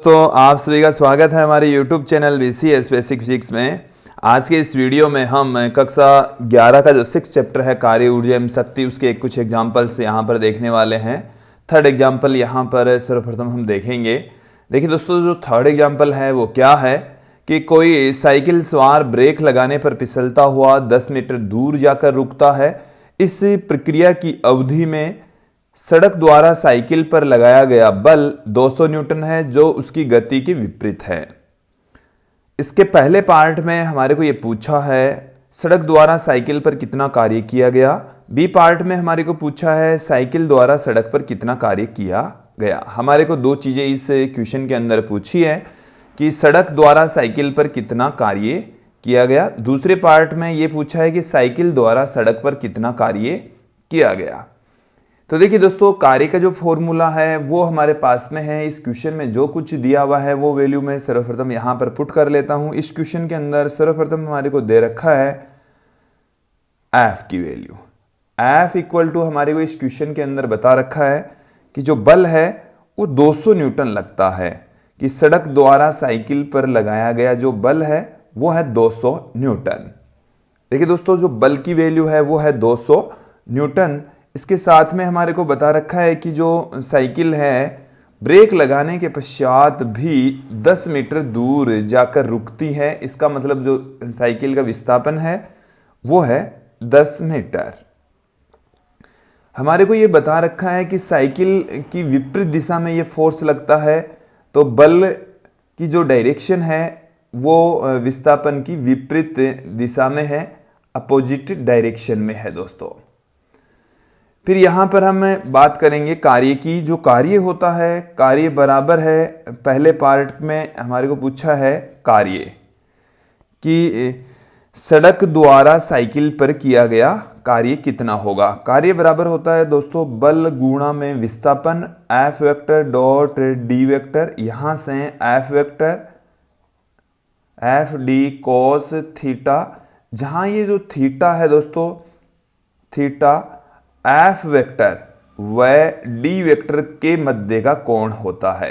दोस्तों, आप सभी का स्वागत है हमारे YouTube channel VCS basic physics में। आज के इस वीडियो में हम कक्षा 11 का जो 6 चैप्टर है कार्य ऊर्जा एवं शक्ति, उसके कुछ एग्जांपल्स यहाँ पर देखने वाले हैं। थर्ड एग्जांपल यहाँ पर सर्वप्रथम हम देखेंगे। देखिए दोस्तों, जो थर्ड एग्जांपल है वो क्या है कि कोई साइकिल सवार ब्रेक लगाने पर फिसलता हुआ 10 मीटर दूर जाकर रुकता है। इस प्रक्रिया की अवधि में सड़क द्वारा साइकिल पर लगाया गया बल 200 न्यूटन है, जो उसकी गति के विपरीत है। इसके पहले पार्ट में हमारे को यह पूछा है सड़क द्वारा साइकिल पर कितना कार्य किया गया। बी पार्ट में हमारे को पूछा है साइकिल द्वारा सड़क पर कितना कार्य किया गया। हमारे को दो चीजें इस क्वेश्चन के अंदर पूछी है कि सड़क द्वारा साइकिल पर कितना कार्य किया गया। दूसरे पार्ट में यह पूछा है कि साइकिल द्वारा सड़क पर कितना कार्य किया गया। तो देखिए दोस्तों, कार्य का जो फॉर्मूला है वो हमारे पास में है। इस क्वेश्चन में जो कुछ दिया हुआ है वो वैल्यू मैं सर्वप्रथम यहां पर पुट कर लेता हूं। इस क्वेश्चन के अंदर सर्वप्रथम हमारे को दे रखा है एफ की वैल्यू। एफ इक्वल टू हमारे को इस क्वेश्चन के अंदर बता रखा है कि जो बल है वो 200 न्यूटन लगता है, कि सड़क द्वारा साइकिल पर लगाया गया जो बल है वो है 200 न्यूटन। देखिए दोस्तों, जो बल की वैल्यू है वो है 200 न्यूटन। इसके साथ में हमारे को बता रखा है कि जो साइकिल है ब्रेक लगाने के पश्चात भी 10 मीटर दूर जाकर रुकती है। इसका मतलब जो साइकिल का विस्थापन है वो है 10 मीटर। हमारे को ये बता रखा है कि साइकिल की विपरीत दिशा में ये फोर्स लगता है, तो बल की जो डायरेक्शन है वो विस्थापन की विपरीत दिशा में है, अपोजिट डायरेक्शन में है दोस्तों। फिर यहां पर हम बात करेंगे कार्य की। जो कार्य होता है, कार्य बराबर है, पहले पार्ट में हमारे को पूछा है कार्य कि सड़क द्वारा साइकिल पर किया गया कार्य कितना होगा। कार्य बराबर होता है दोस्तों बल गुणा में विस्थापन, F vector dot D vector. यहां से F vector F D cos theta, जहां ये जो थीटा है दोस्तों, थीटा एफ वेक्टर व डी वेक्टर के मध्य का कोण होता है।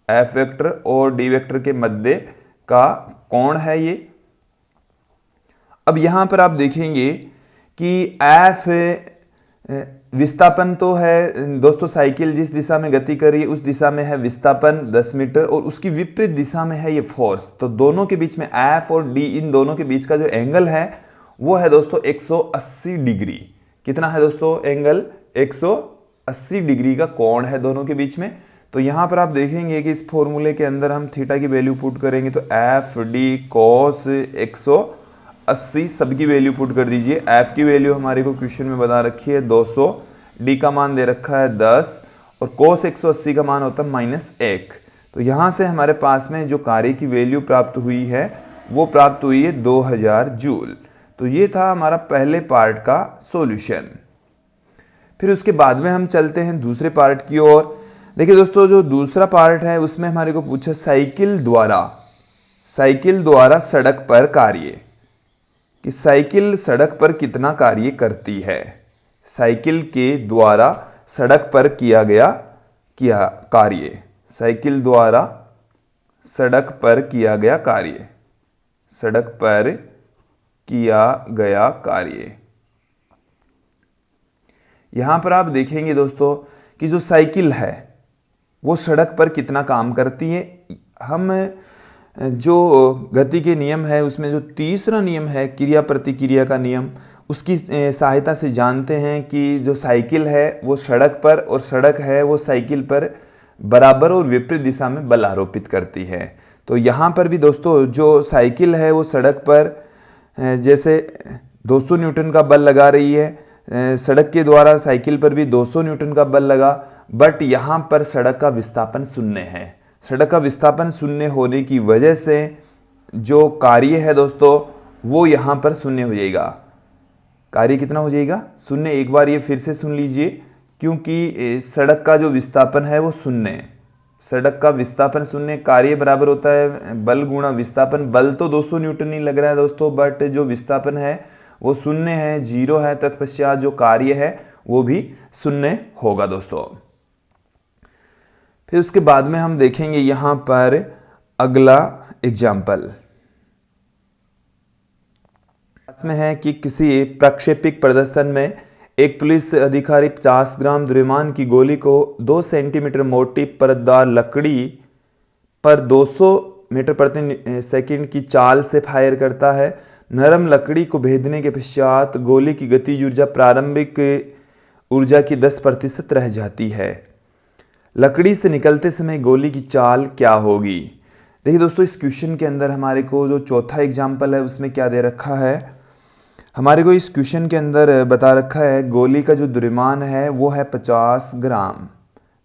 एफ वेक्टर और डी वेक्टर के मध्य का कोण है ये। अब यहां पर आप देखेंगे कि एफ विस्थापन तो है दोस्तों, साइकिल जिस दिशा में गति कर रही है उस दिशा में है विस्थापन 10 मीटर और उसकी विपरीत दिशा में है ये फोर्स। तो दोनों के बीच में एफ और डी, इन दोनों के बीच का जो एंगल है वो है दोस्तों 180 डिग्री। कितना है दोस्तों एंगल? 180 डिग्री का कोण है दोनों के बीच में। तो यहां पर आप देखेंगे कि इस फॉर्मूले के अंदर हम थीटा की वैल्यू पुट करेंगे तो एफ डी कॉस 180 सबकी वैल्यू पुट कर दीजिए। एफ की वैल्यू हमारे को क्वेश्चन में बता रखी है 200, डी का मान दे रखा है 10 और कॉस 180 का मान होता है -1। तो यहां से हमारे पास में जो कार्य की वैल्यू प्राप्त हुई है वो प्राप्त हुई है 2000 जूल। तो ये था हमारा पहले पार्ट का सॉल्यूशन। फिर उसके बाद में हम चलते हैं दूसरे पार्ट की ओर। देखिए दोस्तों, जो दूसरा पार्ट है उसमें हमारे को पूछा साइकिल द्वारा सड़क पर कार्य, कि साइकिल सड़क पर कितना कार्य करती है। साइकिल के द्वारा सड़क पर किया कार्य, साइकिल द्वारा सड़क पर किया गया कार्य, सड़क पर किया गया कार्य। यहां पर आप देखेंगे दोस्तों कि जो साइकिल है वो सड़क पर कितना काम करती है। हम जो गति के नियम है उसमें जो तीसरा नियम है क्रिया प्रतिक्रिया का नियम, उसकी सहायता से जानते हैं कि जो साइकिल है वो सड़क पर और सड़क है वो साइकिल पर बराबर और विपरीत दिशा में बल आरोपित करती है। तो यहां पर भी दोस्तों जो साइकिल है वो सड़क पर जैसे 200 न्यूटन का बल लगा रही है, सड़क के द्वारा साइकिल पर भी 200 न्यूटन का बल लगा, बट यहां पर सड़क का विस्थापन शून्य है। सड़क का विस्थापन शून्य होने की वजह से जो कार्य है दोस्तों वो यहां पर शून्य हो जाएगा। कार्य कितना हो जाएगा? शून्य। एक बार ये फिर से सुन लीजिए, क्योंकि सड़क का जो विस्थापन है वो शून्य है। सड़क का विस्थापन शून्य, कार्य बराबर होता है बल गुणा विस्थापन। बल तो 200 न्यूटन ही लग रहा है दोस्तों, बट जो विस्थापन है वो शून्य है, 0 है। तत्पश्चात जो कार्य है वो भी शून्य होगा दोस्तों। फिर उसके बाद में हम देखेंगे यहां पर अगला एग्जाम्पल में है कि किसी प्रक्षेपित प्रदर्शन में एक पुलिस अधिकारी 50 ग्राम द्रव्यमान की गोली को 2 सेंटीमीटर मोटी परतदार लकड़ी पर 200 मीटर प्रति सेकंड की चाल से फायर करता है। नरम लकड़ी को भेदने के पश्चात गोली की गतिज ऊर्जा प्रारंभिक ऊर्जा की 10% रह जाती है। लकड़ी से निकलते समय गोली की चाल क्या होगी? देखिए दोस्तों, इस क्वेश्चन के अंदर हमारे को जो चौथा एग्जाम्पल है उसमें क्या दे रखा है, हमारे को इस क्वेश्चन के अंदर बता रखा है गोली का जो द्रव्यमान है वो है 50 ग्राम।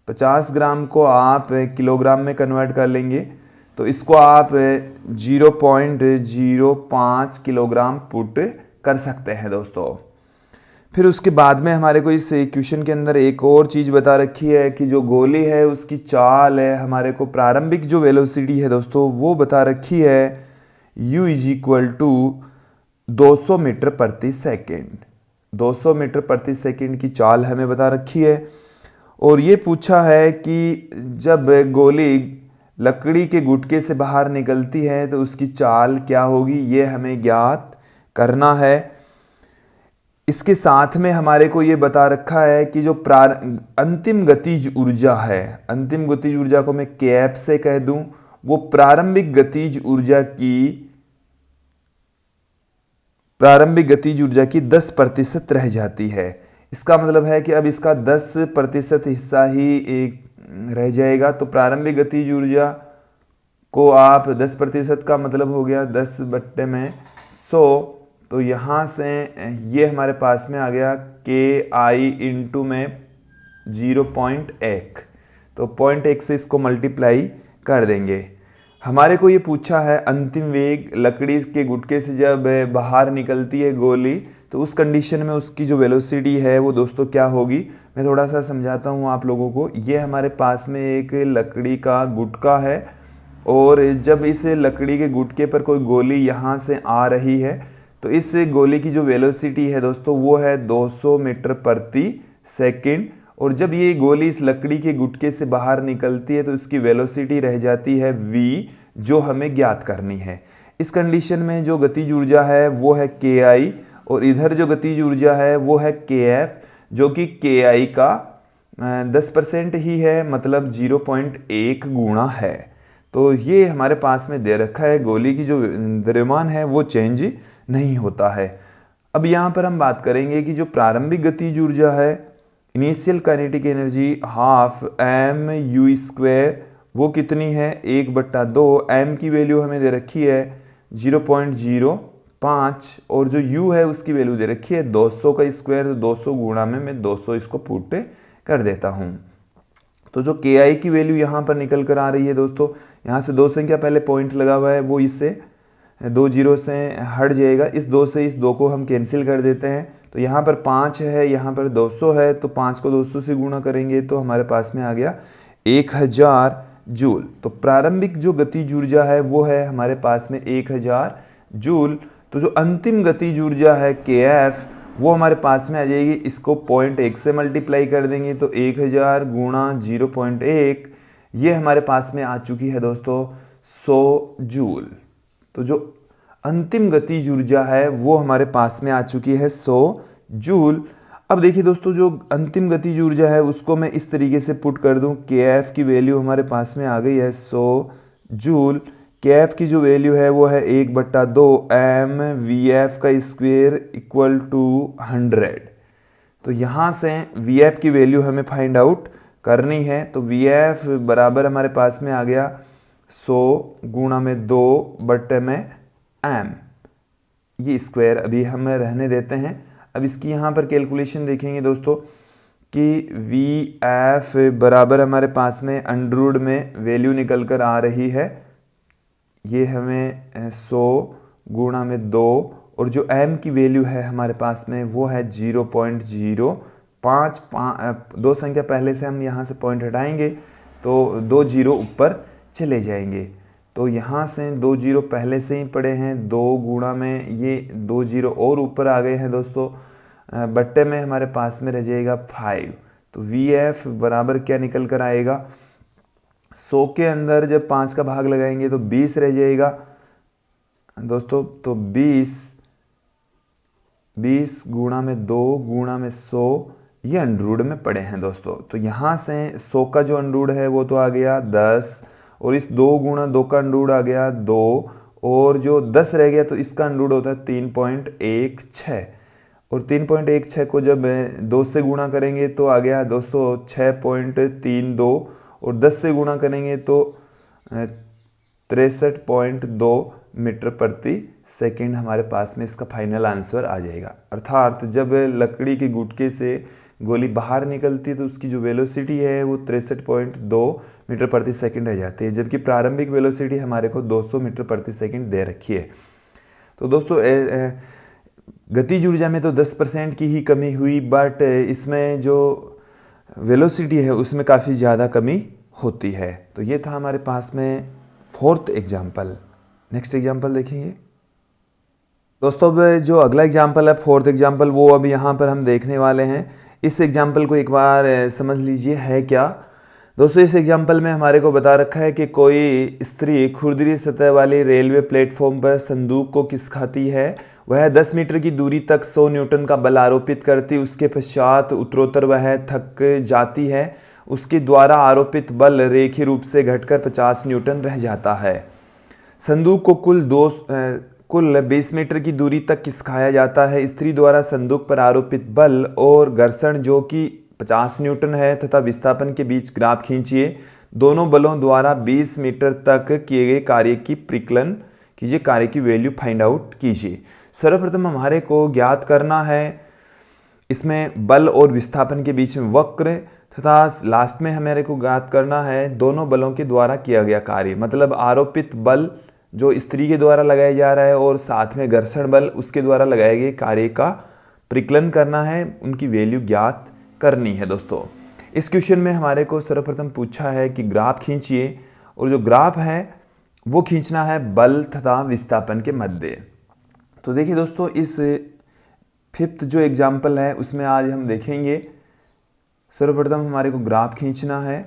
50 ग्राम को आप किलोग्राम में कन्वर्ट कर लेंगे तो इसको आप 0.05 किलोग्राम पुट कर सकते हैं दोस्तों। फिर उसके बाद में हमारे को इस क्वेश्चन के अंदर एक और चीज बता रखी है कि जो गोली है उसकी चाल है, हमारे को प्रारंभिक जो वेलोसिटी है दोस्तों वो बता रखी है u = 200 मीटर प्रति सेकेंड। 200 मीटर प्रति सेकेंड की चाल हमें बता रखी है और ये पूछा है कि जब गोली लकड़ी के गुटके से बाहर निकलती है तो उसकी चाल क्या होगी, ये हमें ज्ञात करना है। इसके साथ में हमारे को ये बता रखा है कि जो अंतिम गतिज ऊर्जा है, अंतिम गतिज ऊर्जा को मैं kF से कह दूं, वो प्रारंभिक गतिज ऊर्जा की 10% रह जाती है। इसका मतलब है कि अब इसका 10% हिस्सा ही रह जाएगा। तो प्रारंभिक गतिज ऊर्जा को आप 10% का मतलब हो गया 10/100। तो यहां से ये हमारे पास में आ गया KI इंटू में 0.1, तो 0.1 से इसको मल्टीप्लाई कर देंगे। हमारे को ये पूछा है अंतिम वेग लकड़ी के गुटके से जब बाहर निकलती है गोली तो उस कंडीशन में उसकी जो वेलोसिटी है वो दोस्तों क्या होगी। मैं थोड़ा सा समझाता हूँ आप लोगों को। ये हमारे पास में एक लकड़ी का गुटका है और जब इस लकड़ी के गुटके पर कोई गोली यहाँ से आ रही है तो इस गोली की जो वेलोसिटी है दोस्तों वो है 200 मीटर प्रति सेकेंड। और जब ये गोली इस लकड़ी के गुटके से बाहर निकलती है तो इसकी वेलोसिटी रह जाती है v, जो हमें ज्ञात करनी है। इस कंडीशन में जो गतिज ऊर्जा है वो है KI और इधर जो गतिज ऊर्जा है वो है KF, जो कि KI का 10% ही है, मतलब 0.1 गुणा है। तो ये हमारे पास में दे रखा है गोली की जो द्रव्यमान है वो चेंज नहीं होता है। अब यहाँ पर हम बात करेंगे कि जो प्रारंभिक गतिज ऊर्जा है, initial kinetic energy half mU², वो कितनी है 1/2। m की वैल्यू हमें दे रखी है 0.05 और जो u है उसकी वैल्यू दे रखी है 200 का स्क्वायर। तो 200 गुणा में मैं 200 इसको पुट कर देता हूं। तो जो KI की वैल्यू यहाँ पर निकल कर आ रही है दोस्तों, यहाँ से 2 संख्या पहले पॉइंट लगा हुआ है वो इससे 2 जीरो से हट जाएगा। इस 2 से इस 2 को हम कैंसिल कर देते हैं। तो यहाँ पर 5 है, यहाँ पर 200 है, तो 5 को 200 से गुणा करेंगे तो हमारे पास में आ गया 1000 जूल। तो प्रारंभिक जो गतिज ऊर्जा है वो है हमारे पास में 1000 जूल। तो जो अंतिम गतिज ऊर्जा है KF वो हमारे पास में आ जाएगी, इसको 0.1 से मल्टीप्लाई कर देंगे तो 1000 गुणा 0.1, ये हमारे पास में आ चुकी है दोस्तों 100 जूल। तो जो अंतिम गतिज ऊर्जा है वो हमारे पास में आ चुकी है 100 जूल। अब देखिए दोस्तों, जो अंतिम गतिज ऊर्जा है उसको मैं इस तरीके से पुट कर दूं, KF की वैल्यू हमारे पास में आ गई है 100 जूल। KF की जो वैल्यू है वो है 1/2 mVF का स्क्वायर इक्वल टू 100। तो यहाँ से VF की वैल्यू हमें फाइंड आउट करनी है। तो VF बराबर हमारे पास में आ गया 100 गुणा में 2/m, ये स्क्वायर अभी हम रहने देते हैं। अब इसकी यहाँ पर कैलकुलेशन देखेंगे दोस्तों कि VF बराबर हमारे पास में अंडर में वैल्यू निकल कर आ रही है, ये हमें 100 गुणा में 2 और जो m की वैल्यू है हमारे पास में वो है 0.05। 2 संख्या पहले से हम यहाँ से पॉइंट हटाएंगे तो 2 जीरो ऊपर चले जाएंगे। तो यहाँ से 2 जीरो पहले से ही पड़े हैं, 2 गुणा में ये 2 जीरो और ऊपर आ गए हैं दोस्तों, बट्टे में हमारे पास में रह जाएगा 5। तो VF बराबर क्या निकल कर आएगा 100 के अंदर जब 5 का भाग लगाएंगे तो 20 रह जाएगा दोस्तों। तो 20 गुणा में 2 गुणा में 100 ये अंडरूड में पड़े हैं दोस्तों। तो यहाँ से 100 का जो अंडरूड है वो तो आ गया 10, और इस 2 गुणा 2 का अंडरूड आ गया 2, और जो 10 रह गया तो इसका अंडरूड होता है 3.16, और 3.16 को जब 2 से गुणा करेंगे तो आ गया दोस्तों 6.32, और 10 से गुणा करेंगे तो 63.2 मीटर प्रति सेकंड हमारे पास में इसका फाइनल आंसर आ जाएगा। अर्थात जब लकड़ी के गुटके से गोली बाहर निकलती है तो उसकी जो वेलोसिटी है वो 63.2 मीटर प्रति सेकंड रह जाती है, जबकि प्रारंभिक वेलोसिटी हमारे को 200 मीटर प्रति सेकंड दे रखी है। तो दोस्तों गतिज ऊर्जा में तो 10% की ही कमी हुई, बट इसमें जो वेलोसिटी है उसमें काफ़ी ज़्यादा कमी होती है। तो ये था हमारे पास में फोर्थ एग्जाम्पल। नेक्स्ट एग्जाम्पल देखेंगे दोस्तों। अब जो अगला एग्जाम्पल है फोर्थ एग्जाम्पल, वो अब यहाँ पर हम देखने वाले हैं। इस एग्जाम्पल को एक बार समझ लीजिए है क्या दोस्तों। इस एग्जाम्पल में हमारे को बता रखा है कि कोई स्त्री खुरदरी सतह वाली रेलवे प्लेटफॉर्म पर संदूक को खिसकाती है। वह 10 मीटर की दूरी तक 100 न्यूटन का बल आरोपित करती, उसके पश्चात उत्तरोत्तर वह थक जाती है। उसके द्वारा आरोपित बल रेखीय रूप से घटकर 50 न्यूटन रह जाता है। संदूक को कुल 20 मीटर की दूरी तक खिसकाया जाता है। स्त्री द्वारा संदूक पर आरोपित बल और घर्षण जो कि 50 न्यूटन है तथा विस्थापन के बीच ग्राफ खींचिए। दोनों बलों द्वारा 20 मीटर तक किए गए कार्य की परिकलन कीजिए, कार्य की वैल्यू फाइंड आउट कीजिए। सर्वप्रथम हमारे को ज्ञात करना है इसमें बल और विस्थापन के बीच में वक्र, तथा लास्ट में हमारे को ज्ञात करना है दोनों बलों के द्वारा किया गया कार्य। मतलब आरोपित बल जो स्त्री के द्वारा लगाया जा रहा है और साथ में घर्षण बल उसके द्वारा लगाए गए कार्य का परिकलन करना है, उनकी वैल्यू ज्ञात करनी है दोस्तों। इस क्वेश्चन में हमारे को सर्वप्रथम पूछा है कि ग्राफ खींचिए, और जो ग्राफ है वो खींचना है बल तथा विस्थापन के मध्य। तो देखिए दोस्तों, इस फिफ्थ जो एग्जाम्पल है उसमें आज हम देखेंगे सर्वप्रथम हमारे को ग्राफ खींचना है।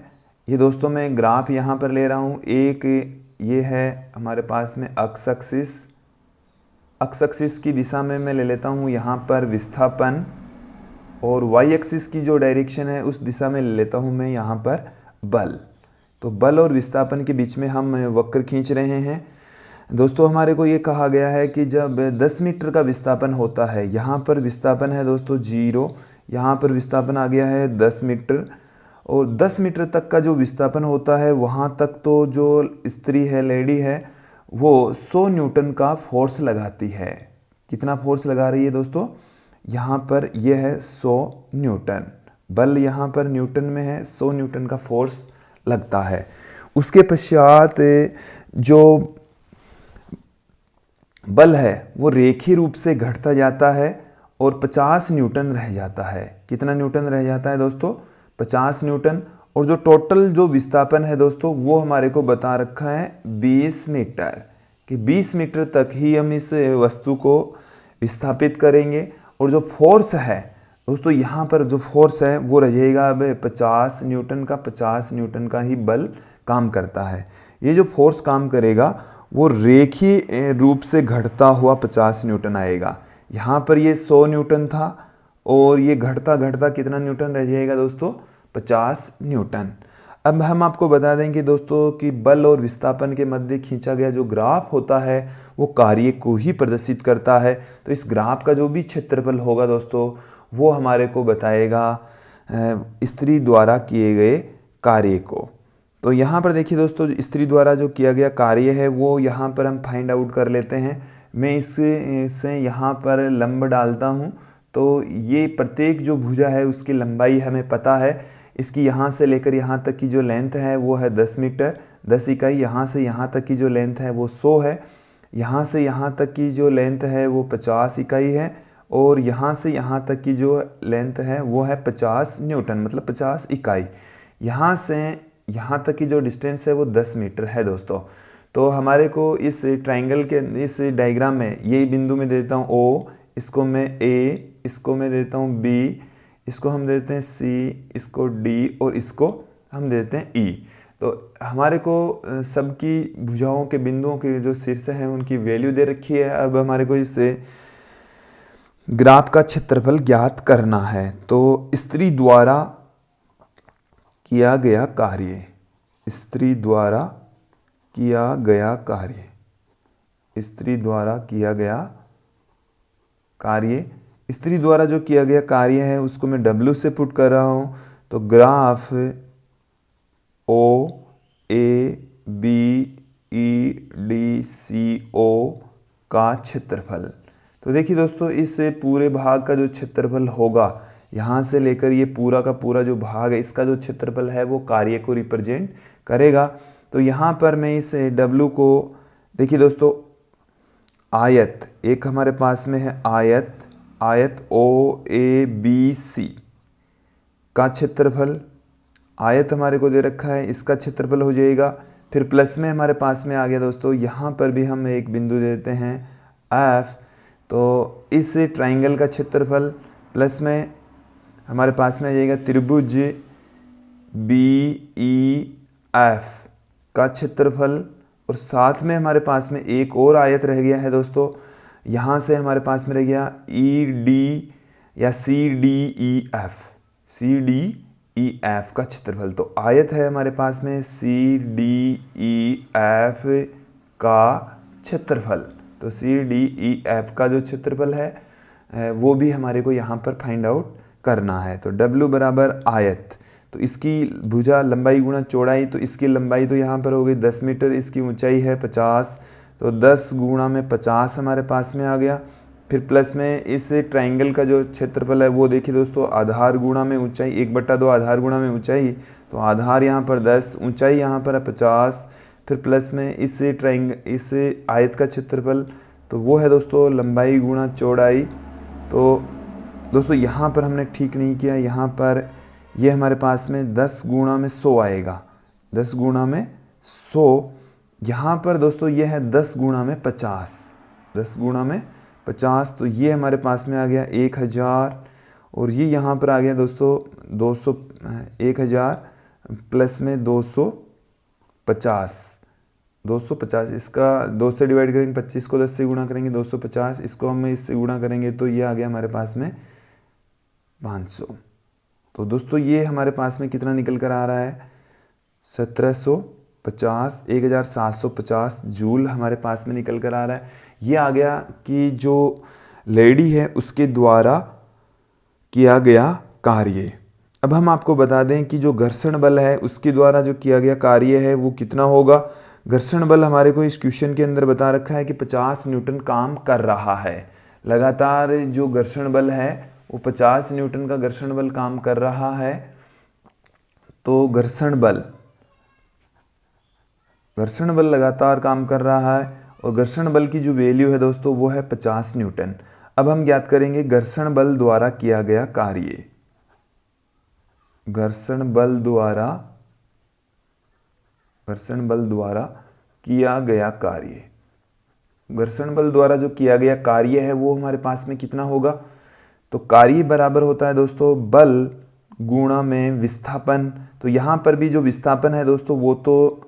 ये दोस्तों मैं ग्राफ यहाँ पर ले रहा हूँ। एक ये है हमारे पास में एक्स एक्सिस की दिशा में मैं ले लेता हूँ यहाँ पर विस्थापन, और वाई एक्सिस की जो डायरेक्शन है उस दिशा में ले लेता हूँ मैं यहाँ पर बल। तो बल और विस्थापन के बीच में हम वक्र खींच रहे हैं दोस्तों। हमारे को ये कहा गया है कि जब 10 मीटर का विस्थापन होता है, यहाँ पर विस्थापन है दोस्तों 0, यहाँ पर विस्थापन आ गया है 10 मीटर, और 10 मीटर तक का जो विस्थापन होता है वहाँ तक तो जो स्त्री है, लेडी है, वो 100 न्यूटन का फोर्स लगाती है। कितना फोर्स लगा रही है दोस्तों? यहाँ पर यह है 100 न्यूटन। बल यहाँ पर न्यूटन में है, 100 न्यूटन का फोर्स लगता है। उसके पश्चात जो बल है वो रेखीय रूप से घटता जाता है और 50 न्यूटन रह जाता है। कितना न्यूटन रह जाता है दोस्तों? 50 न्यूटन। और जो टोटल जो विस्थापन है दोस्तों वो हमारे को बता रखा है 20 मीटर, कि 20 मीटर तक ही हम इस वस्तु को विस्थापित करेंगे। और जो फोर्स है दोस्तों, यहाँ पर जो फोर्स है वो रहेगा अब 50 न्यूटन का। 50 न्यूटन का ही बल काम करता है। ये जो फोर्स काम करेगा वो रेखीय रूप से घटता हुआ 50 न्यूटन आएगा। यहाँ पर ये 100 न्यूटन था और ये घटता घटता कितना न्यूटन रह जाएगा दोस्तों? 50 न्यूटन। अब हम आपको बता देंगे दोस्तों कि बल और विस्थापन के मध्य खींचा गया जो ग्राफ होता है वो कार्य को ही प्रदर्शित करता है। तो इस ग्राफ का जो भी क्षेत्रफल होगा दोस्तों वो हमारे को बताएगा स्त्री द्वारा किए गए कार्य को। तो यहाँ पर देखिए दोस्तों, स्त्री द्वारा जो किया गया कार्य है वो यहाँ पर हम फाइंड आउट कर लेते हैं। मैं इससे यहाँ पर लंब डालता हूँ। तो ये प्रत्येक जो भुजा है उसकी लंबाई हमें पता है। इसकी यहाँ से लेकर यहाँ तक की जो लेंथ है वो है 10 मीटर 10 इकाई। यहाँ से यहाँ तक की जो लेंथ है वो 100 है। यहाँ से यहाँ तक की जो लेंथ है वो 50 इकाई है। और यहाँ से यहाँ तक की जो लेंथ है वो है 50 न्यूटन, मतलब 50 इकाई। यहाँ से यहाँ तक की जो डिस्टेंस है वो 10 मीटर है दोस्तों। तो हमारे को इस ट्राइंगल के इस डायग्राम में यही बिंदु में देता हूँ O, इसको मैं A, इसको मैं देता हूँ B, इसको हम देते हैं C, इसको D और इसको हम देते हैं E। तो हमारे को सबकी भुजाओं के बिंदुओं के जो शीर्ष हैं उनकी वैल्यू दे रखी है। अब हमारे को इससे ग्राफ का क्षेत्रफल ज्ञात करना है। तो स्त्री द्वारा किया गया कार्य, स्त्री द्वारा किया गया कार्य, स्त्री द्वारा किया गया कार्य, स्त्री द्वारा जो किया गया कार्य है उसको मैं W से पुट कर रहा हूं। तो ग्राफ OABEDCO का क्षेत्रफल। तो देखिए दोस्तों, इस पूरे भाग का जो क्षेत्रफल होगा, यहाँ से लेकर ये पूरा का पूरा जो भाग है इसका जो क्षेत्रफल है वो कार्य को रिप्रेजेंट करेगा। तो यहाँ पर मैं इस W को, देखिए दोस्तों, आयत एक हमारे पास में है, आयत OABC का क्षेत्रफल, आयत हमारे को दे रखा है, इसका क्षेत्रफल हो जाएगा। फिर प्लस में हमारे पास में आ गया दोस्तों, यहाँ पर भी हम एक बिंदु देते हैं F, तो इस ट्राइंगल का क्षेत्रफल प्लस में हमारे पास में आ जाएगा त्रिभुज BEF का क्षेत्रफल, और साथ में हमारे पास में एक और आयत रह गया है दोस्तों, यहाँ से हमारे पास में रह गया ED या CDEF का क्षेत्रफल। तो आयत है हमारे पास में CDEF का क्षेत्रफल। तो CDEF का जो क्षेत्रफल है वो भी हमारे को यहाँ पर फाइंड आउट करना है। तो W बराबर आयत, तो इसकी भुजा लंबाई गुणा चौड़ाई, तो इसकी लंबाई तो यहाँ पर हो गई 10 मीटर, इसकी ऊंचाई है 50, तो 10 गुणा में 50 हमारे पास में आ गया। फिर प्लस में इस ट्राइंगल का जो क्षेत्रफल है वो देखिए दोस्तों, आधार गुणा में ऊंचाई 1/2 आधार गुणा में ऊंचाई, तो आधार यहाँ पर 10, ऊंचाई यहाँ पर है 50। फिर प्लस में इस आयत का क्षेत्रफल, तो वो है दोस्तों लंबाई गुणा चौड़ाई। तो दोस्तों यहाँ पर हमने ठीक नहीं किया, यहाँ पर ये हमारे पास में 10 गुणा में 100 आएगा, 10 गुणा में 100। यहाँ पर दोस्तों ये है 10 गुणा में 50, 10 गुणा में 50, तो ये हमारे पास में आ गया 1000, और ये यहाँ पर आ गया दोस्तों 200, 1000 प्लस में 250, इसका 2 से डिवाइड करेंगे, 25 को 10 से गुणा करेंगे 250, इसको हम इससे गुणा करेंगे तो ये आ गया हमारे पास में 500। तो दोस्तों ये हमारे पास में कितना निकल कर आ रहा है, 1750 जूल हमारे पास में निकल कर आ रहा है। ये आ गया कि जो लेडी है उसके द्वारा किया गया कार्य। अब हम आपको बता दें कि जो घर्षण बल है उसके द्वारा जो किया गया कार्य है वो कितना होगा। घर्षण बल हमारे को इस क्वेश्चन के अंदर बता रखा है कि 50 न्यूटन काम कर रहा है। लगातार जो घर्षण बल है वो 50 न्यूटन का घर्षण बल काम कर रहा है। तो घर्षण बल लगातार काम कर रहा है, और घर्षण बल की जो वैल्यू है दोस्तों वो है 50 न्यूटन। अब हम ज्ञात करेंगे घर्षण बल द्वारा किया गया कार्य। घर्षण बल द्वारा किया गया कार्य, घर्षण बल द्वारा जो किया गया कार्य है वो हमारे पास में कितना होगा। तो कार्य बराबर होता है दोस्तों बल गुणा में विस्थापन। तो यहाँ पर भी जो विस्थापन है दोस्तों वो तो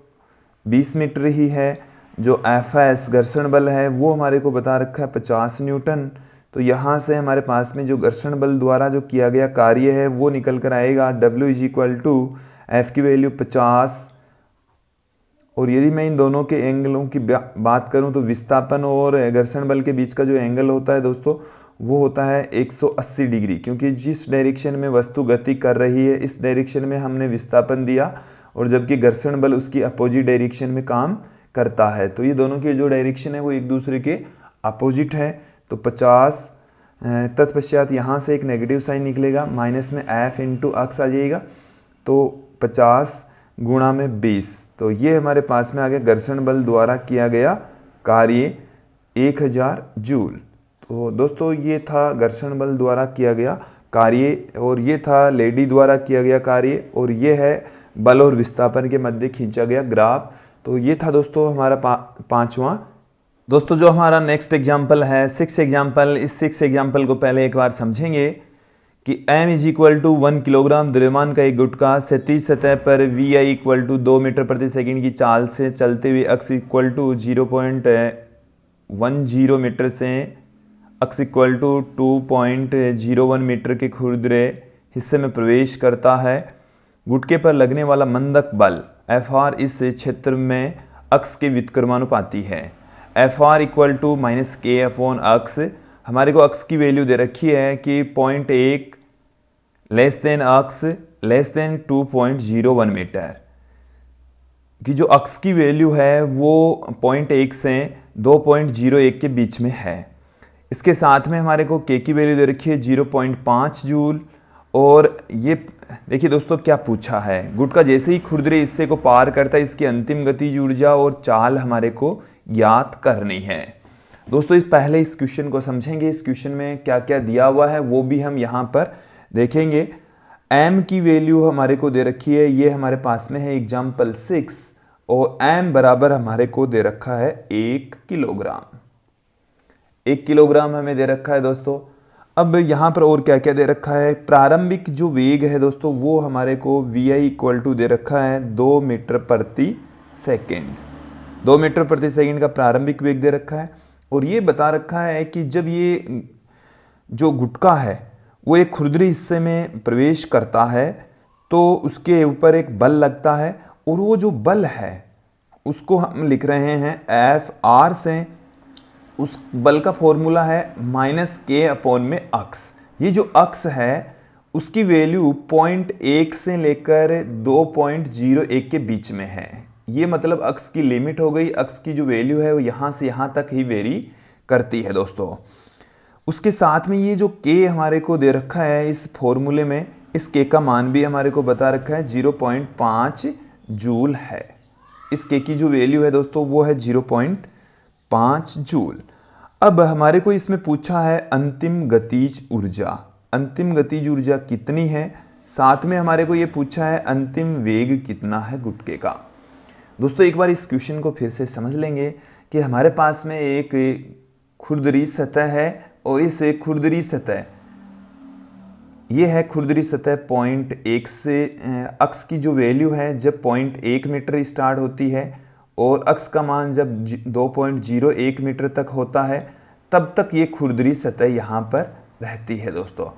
20 मीटर ही है। जो Fs घर्षण बल है वो हमारे को बता रखा है 50 न्यूटन। तो यहाँ से हमारे पास में जो घर्षण बल द्वारा जो किया गया कार्य है वो निकल कर आएगा W = F की वैल्यू 50, और यदि मैं इन दोनों के एंगलों की बात करूं तो विस्थापन और घर्षण बल के बीच का जो एंगल होता है दोस्तों वो होता है 180 डिग्री, क्योंकि जिस डायरेक्शन में वस्तु गति कर रही है इस डायरेक्शन में हमने विस्थापन दिया, और जबकि घर्षण बल उसकी अपोजिट डायरेक्शन में काम करता है। तो ये दोनों की जो डायरेक्शन है वो एक दूसरे के अपोजिट है। तो 50 तत्पश्चात यहाँ से एक नेगेटिव साइन निकलेगा, माइनस में F × अक्स आ जाएगा, तो 50 गुणा में 20। तो ये हमारे पास में आ गया घर्षण बल द्वारा किया गया कार्य 1000 जूल। तो दोस्तों ये था घर्षण बल द्वारा किया गया कार्य, और ये था लेडी द्वारा किया गया कार्य, और ये है बल और विस्थापन के मध्य खींचा गया ग्राफ। तो ये था दोस्तों हमारा पांचवा। दोस्तों जो हमारा नेक्स्ट एग्जाम्पल है 6 एग्जाम्पल, इस 6 एग्जाम्पल को पहले एक बार समझेंगे कि m is equal to 1 kilogram द्रव्यमान का एक गुटका क्षैतिज सतह पर vi इक्वल टू 2 मीटर प्रति सेकंड की चाल से चलते हुए अक्ष इक्वल टू 0.10 मीटर से अक्ष इक्वल टू 2.01 मीटर के खुरदरे हिस्से में प्रवेश करता है। गुटके पर लगने वाला मंदक बल Fr इस क्षेत्र में अक्ष के व्युत्क्रमानुपाती है। Fr इक्वल टू माइनस के अपॉन अक्ष, हमारे को अक्ष की वैल्यू दे रखी है कि 0.1 लेस देन अक्ष लेस देन 2.01 मीटर की जो अक्ष की वैल्यू है वो 0.1 से 2.01 के बीच में है। इसके साथ में हमारे को के की वैल्यू दे रखी है 0.5 जूल। और ये देखिए दोस्तों क्या पूछा है, गुटका जैसे ही खुरदरे हिस्से को पार करता है इसकी अंतिम गतिज ऊर्जा और चाल हमारे को ज्ञात करनी है। दोस्तों पहले इस क्वेश्चन को समझेंगे, इस क्वेश्चन में क्या क्या दिया हुआ है वो भी हम यहाँ पर देखेंगे। m की वैल्यू हमारे को दे रखी है, ये हमारे पास में है एग्जाम्पल 6 और m बराबर हमारे को दे रखा है 1 किलोग्राम। 1 किलोग्राम हमें दे रखा है दोस्तों। अब यहाँ पर और क्या क्या दे रखा है, प्रारंभिक जो वेग है दोस्तों वो हमारे को vi इक्वल टू दे रखा है 2 मीटर प्रति सेकेंड। 2 मीटर प्रति सेकेंड का प्रारंभिक वेग दे रखा है और ये बता रखा है कि जब ये जो गुटका है वो एक खुरदरी हिस्से में प्रवेश करता है तो उसके ऊपर एक बल लगता है और वो जो बल है उसको हम लिख रहे हैं Fr से। उस बल का फॉर्मूला है माइनस के अपॉन में अक्ष। ये जो अक्ष है उसकी वैल्यू 0.1 से लेकर 2.01 के बीच में है। ये मतलब अक्ष की लिमिट हो गई, अक्ष की जो वैल्यू है वो यहां से यहां तक ही वेरी करती है दोस्तों। उसके साथ में ये जो k हमारे को दे रखा है इस फॉर्मूले में, इस k का मान भी हमारे को बता रखा है 0.5 जूल है। इस k की जो वैल्यू है दोस्तों वो है 0.5 जूल। अब हमारे को इसमें पूछा है अंतिम गतिज ऊर्जा। अंतिम गतिज ऊर्जा कितनी है, साथ में हमारे को ये पूछा है अंतिम वेग कितना है गुटके का। दोस्तों एक बार इस क्वेश्चन को फिर से समझ लेंगे कि हमारे पास में एक खुरदरी सतह है और इस खुरदरी सतह ये है खुरदरी सतह 0.1 से अक्ष की जो वैल्यू है जब 0.1 मीटर स्टार्ट होती है और अक्ष का मान जब 2.01 मीटर तक होता है तब तक ये खुरदरी सतह यहाँ पर रहती है दोस्तों।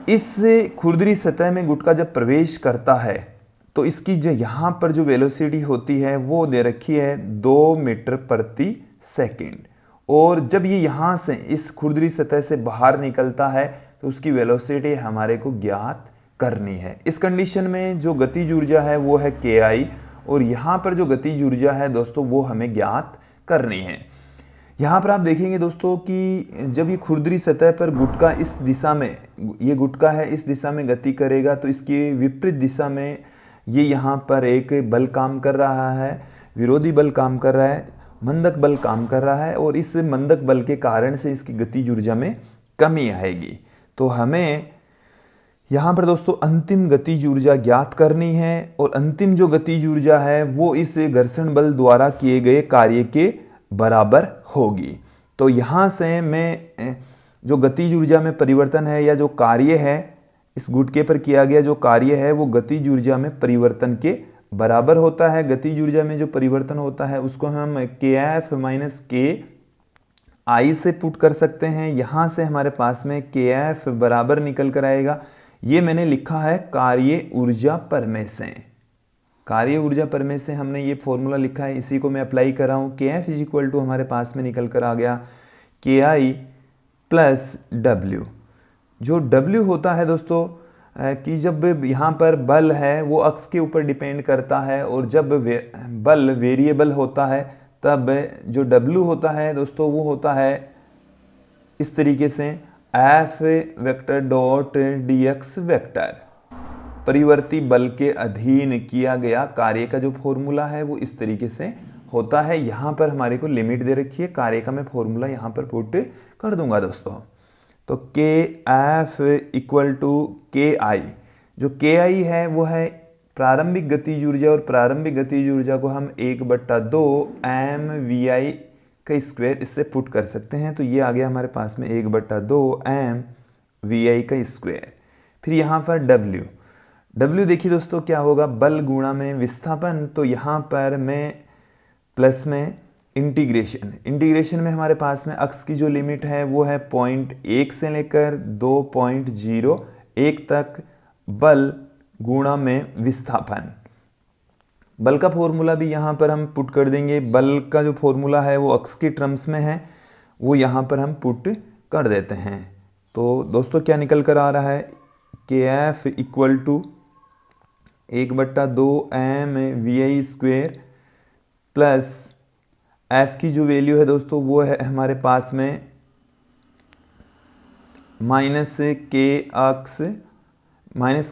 इस खुरदरी सतह में गुटका जब प्रवेश करता है तो इसकी जो यहाँ पर जो वेलोसिटी होती है वो दे रखी है 2 मीटर प्रति सेकेंड और जब ये यहाँ से इस खुरदरी सतह से बाहर निकलता है तो उसकी वेलोसिटी हमारे को ज्ञात करनी है। इस कंडीशन में जो गतिज ऊर्जा है वो है KI और यहाँ पर जो गतिज ऊर्जा है दोस्तों वो हमें ज्ञात करनी है। यहाँ पर आप देखेंगे दोस्तों कि जब ये खुरदरी सतह पर गुटका इस दिशा में, ये गुटका है इस दिशा में गति करेगा तो इसकी विपरीत दिशा में ये यहाँ पर एक बल काम कर रहा है, विरोधी बल काम कर रहा है, मंदक बल काम कर रहा है और इस मंदक बल के कारण से इसकी गतिज ऊर्जा में कमी आएगी। तो हमें यहाँ पर दोस्तों अंतिम गतिज ऊर्जा ज्ञात करनी है और अंतिम जो गतिज ऊर्जा है वो इस घर्षण बल द्वारा किए गए कार्य के बराबर होगी। तो यहाँ से मैं जो गतिज ऊर्जा में परिवर्तन है या जो कार्य है इस गुटके पर किया गया जो कार्य है वो गतिज ऊर्जा में परिवर्तन के बराबर होता है। गतिज ऊर्जा में जो परिवर्तन होता है उसको हम KF माइनस KI से पुट कर सकते हैं। यहाँ से हमारे पास में KF बराबर निकल कर आएगा, ये मैंने लिखा है कार्य ऊर्जा परमेय से। कार्य ऊर्जा परमेय से हमने ये फॉर्मूला लिखा है, इसी को मैं अप्लाई कर रहा हूँ। KF इज इक्वल टू हमारे पास में निकल कर आ गया KI प्लस W। जो W होता है दोस्तों कि जब यहाँ पर बल है वो अक्ष के ऊपर डिपेंड करता है और जब बल वेरिएबल होता है तब जो W होता है दोस्तों वो होता है इस तरीके से F vector dot dx vector. परिवर्ती बल के अधीन किया गया कार्य का जो फॉर्मूला है वो इस तरीके से होता है। यहाँ पर हमारे को लिमिट दे रखी है, कार्य का मैं फॉर्मूला यहाँ पर पुट कर दूंगा दोस्तों। तो KF इक्वल टू KI, जो KI है वो है प्रारंभिक गतिज ऊर्जा और प्रारंभिक गतिज ऊर्जा को हम 1/2 mvi का स्क्वायर इससे पुट कर सकते हैं। तो ये आ गया हमारे पास में 1/2 m VI का स्क्वायर। फिर यहाँ पर W देखिए दोस्तों क्या होगा, बल गुणा में विस्थापन। तो यहाँ पर मैं प्लस में इंटीग्रेशन में हमारे पास में अक्स की जो लिमिट है वो है 0.1 से लेकर 2.01 तक, बल गुणा में विस्थापन। बल का फॉर्मूला भी यहाँ पर हम पुट कर देंगे। बल का जो फॉर्मूला है वो अक्स की टर्म्स में है, वो यहाँ पर हम पुट कर देते हैं। तो दोस्तों क्या निकल कर आ रहा है, KF equal to 1/2 MVI square plus F की जो वैल्यू है दोस्तों वो है हमारे पास में minus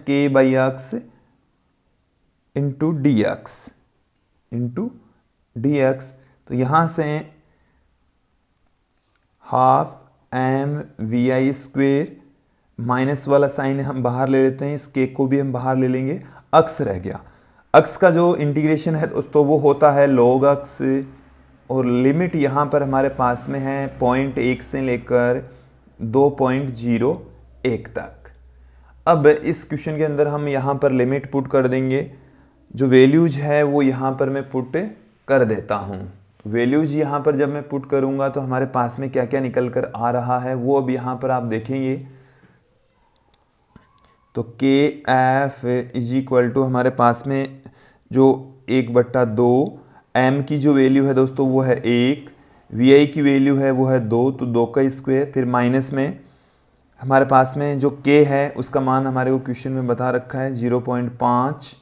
K by x into dx। तो यहाँ से हाफ MVI स्क्वेयर, माइनस वाला साइन हम बाहर ले लेते हैं, इस K को भी हम बाहर ले लेंगे, अक्स रह गया। अक्स का जो इंटीग्रेशन है दोस्तों वो होता है log अक्स, और लिमिट यहाँ पर हमारे पास में है 0.1 से लेकर 2.01 तक। अब इस क्वेश्चन के अंदर हम यहाँ पर लिमिट पुट कर देंगे। जो वैल्यूज है वो यहाँ पर मैं पुट कर देता हूँ। वैल्यूज यहाँ पर जब मैं पुट करूँगा तो हमारे पास में क्या क्या निकल कर आ रहा है वो अब यहाँ पर आप देखेंगे। तो KF इज इक्वल टू हमारे पास में जो 1/2 M की जो वैल्यू है दोस्तों वो है 1, VI की वैल्यू है वो है 2, तो 2 का स्क्वायर, फिर माइनस में हमारे पास में जो K है उसका मान हमारे को क्वेश्चन में बता रखा है 0.5,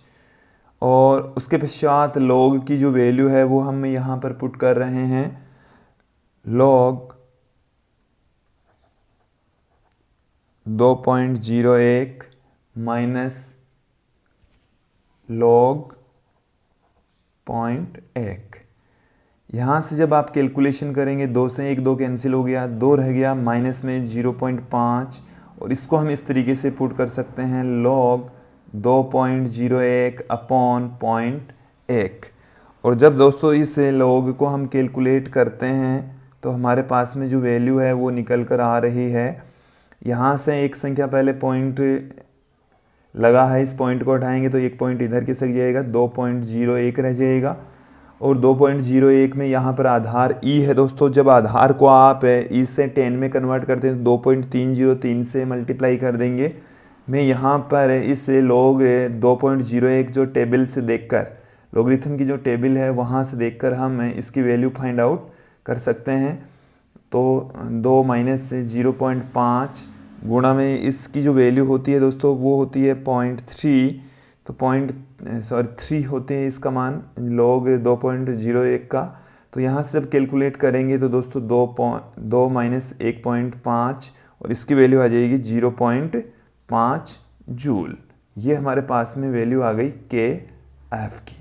और उसके पश्चात log की जो वैल्यू है वो हम यहाँ पर पुट कर रहे हैं, log 2.01 माइनस log 0.1। यहाँ से जब आप कैलकुलेशन करेंगे 2 से 1 2 कैंसिल हो गया, 2 रह गया, माइनस में 0.5, और इसको हम इस तरीके से पुट कर सकते हैं log 2.01 अपॉन 0.1। और जब दोस्तों इस log को हम कैलकुलेट करते हैं तो हमारे पास में जो वैल्यू है वो निकल कर आ रही है, यहाँ से एक संख्या पहले पॉइंट लगा है, इस पॉइंट को हटाएंगे तो एक पॉइंट इधर के सक जाएगा, 2.01 रह जाएगा। और 2.01 में यहाँ पर आधार E है दोस्तों। जब आधार को आप E से 10 में कन्वर्ट करते हैं तो 2.303 से मल्टीप्लाई कर देंगे। मैं यहाँ पर इस log 2.01 जो टेबल से देखकर, लॉगरिथम की जो टेबल है वहाँ से देखकर हम इसकी वैल्यू फाइंड आउट कर सकते हैं। तो 2 माइनस 0.5 गुणा में इसकी जो वैल्यू होती है दोस्तों वो होती है 0.3, तो 3 होते हैं इसका मान log 2.01 का। तो यहाँ से जब कैलकुलेट करेंगे तो दोस्तों 2 माइनस 1.5 और इसकी वैल्यू आ जाएगी 0.5 जूल। ये हमारे पास में वैल्यू आ गई KF की।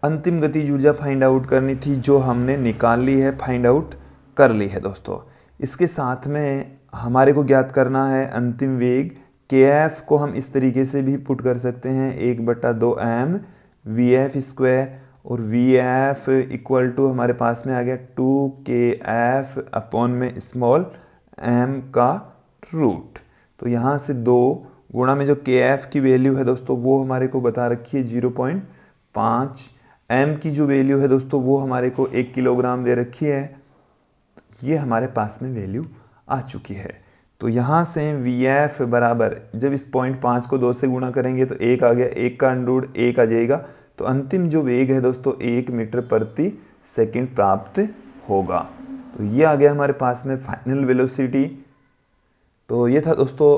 अंतिम गतिज ऊर्जा फाइंड आउट करनी थी, जो हमने निकाल ली है, फाइंड आउट कर ली है दोस्तों। इसके साथ में हमारे को ज्ञात करना है अंतिम वेग। KF को हम इस तरीके से भी पुट कर सकते हैं 1/2 M VF स्क्वायर, और VF इक्वल टू हमारे पास में आ गया 2KF अपॉन में स्मॉल m का रूट। तो यहाँ से 2 गुणा में जो KF की वैल्यू है दोस्तों वो हमारे को बता रखी है 0.5, M की जो वैल्यू है दोस्तों वो हमारे को 1 किलोग्राम दे रखी है। ये हमारे पास में वैल्यू आ चुकी है। तो यहाँ से VF बराबर, जब इस 0.5 को 2 से गुणा करेंगे तो 1 आ गया, 1 का अंडर 1 आ जाएगा। तो अंतिम जो वेग है दोस्तों 1 मीटर प्रति सेकंड प्राप्त होगा। तो ये आ गया हमारे पास में फाइनल वेलोसिटी। तो ये था दोस्तों